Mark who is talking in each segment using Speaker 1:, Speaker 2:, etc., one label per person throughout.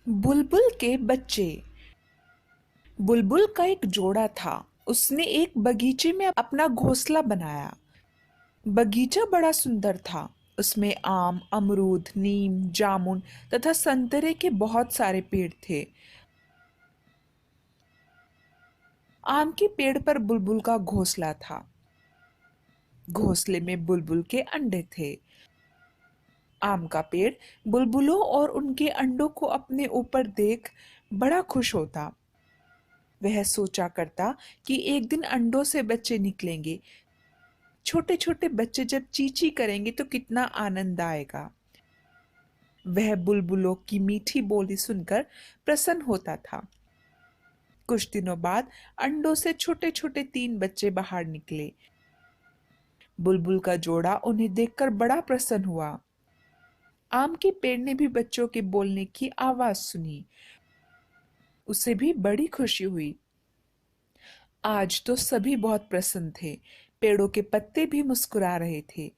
Speaker 1: बुलबुल के बच्चे। बुलबुल का एक जोड़ा था। उसने एक बगीचे में अपना घोंसला बनाया। बगीचा बड़ा सुंदर था। उसमें आम, अमरूद, नीम, जामुन तथा संतरे के बहुत सारे पेड़ थे। आम के पेड़ पर बुलबुल का घोंसला था। घोंसले में बुलबुल के अंडे थे। आम का पेड़ बुलबुलों और उनके अंडों को अपने ऊपर देख बड़ा खुश होता। वह सोचा करता कि एक दिन अंडों से बच्चे निकलेंगे। छोटे छोटे बच्चे जब चींची करेंगे तो कितना आनंद आएगा। वह बुलबुलों की मीठी बोली सुनकर प्रसन्न होता था। कुछ दिनों बाद अंडों से छोटे छोटे 3 बच्चे बाहर निकले। बुलबुल का जोड़ा उन्हें देखकर बड़ा प्रसन्न हुआ। आम के पेड़ ने भी बच्चों के बोलने की आवाज सुनी। उसे भी बड़ी खुशी हुई। आज तो सभी बहुत प्रसन्न थे। पेड़ों के पत्ते भी मुस्कुरा रहे थे।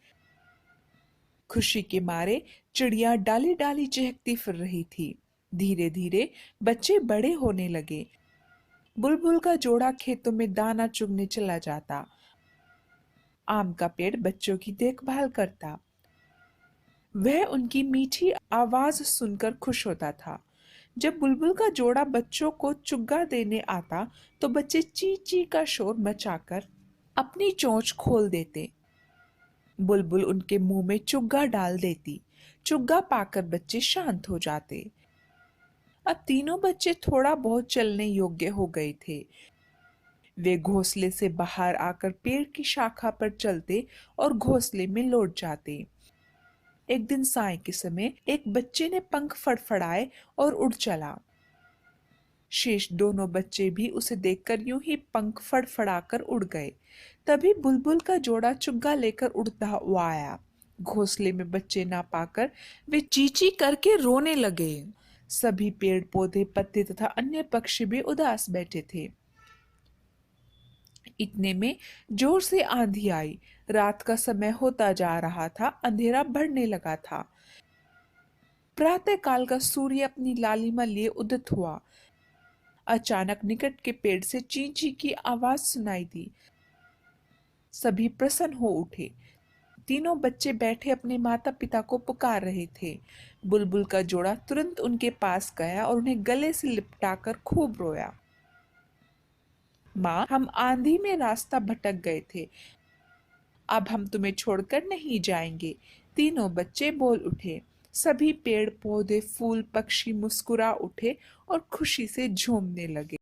Speaker 1: खुशी के मारे चिड़िया डाली डाली चहकती फिर रही थी। धीरे धीरे बच्चे बड़े होने लगे। बुलबुल का जोड़ा खेतों में दाना चुगने चला जाता। आम का पेड़ बच्चों की देखभाल करता। वह उनकी मीठी आवाज सुनकर खुश होता था। जब बुलबुल का जोड़ा बच्चों को चुग्गा देने आता तो बच्चे ची ची का शोर मचाकर अपनी चोंच खोल देते। बुलबुल उनके मुंह में चुग्गा डाल देती। चुग्गा पाकर बच्चे शांत हो जाते। अब तीनों बच्चे थोड़ा बहुत चलने योग्य हो गए थे। वे घोंसले से बाहर आकर पेड़ की शाखा पर चलते और घोंसले में लौट जाते। एक दिन साय के समय एक बच्चे ने पंख फड़फड़ाए और उड़ चला। शेष दोनों बच्चे भी उसे देखकर यूं ही पंख फड़फड़ाकर उड़ गए। तभी बुलबुल का जोड़ा चुग्गा लेकर उड़ता हुआ आया। घोंसले में बच्चे ना पाकर वे चींची करके रोने लगे। सभी पेड़ पौधे, पत्ते तथा अन्य पक्षी भी उदास बैठे थे। इतने में जोर से आंधी आई। रात का समय होता जा रहा था। अंधेरा बढ़ने लगा था। प्रातः काल का सूर्य अपनी लालिमा लिए उदित हुआ। अचानक निकट के पेड़ से ची ची की आवाज सुनाई दी। सभी प्रसन्न हो उठे। तीनों बच्चे बैठे अपने माता पिता को पुकार रहे थे। बुलबुल का जोड़ा तुरंत उनके पास गया और उन्हें गले से लिपटाकर खूब रोया। माँ, हम आंधी में रास्ता भटक गए थे। अब हम तुम्हें छोड़कर नहीं जाएंगे। तीनों बच्चे बोल उठे। सभी पेड़ पौधे, फूल, पक्षी मुस्कुरा उठे और खुशी से झूमने लगे।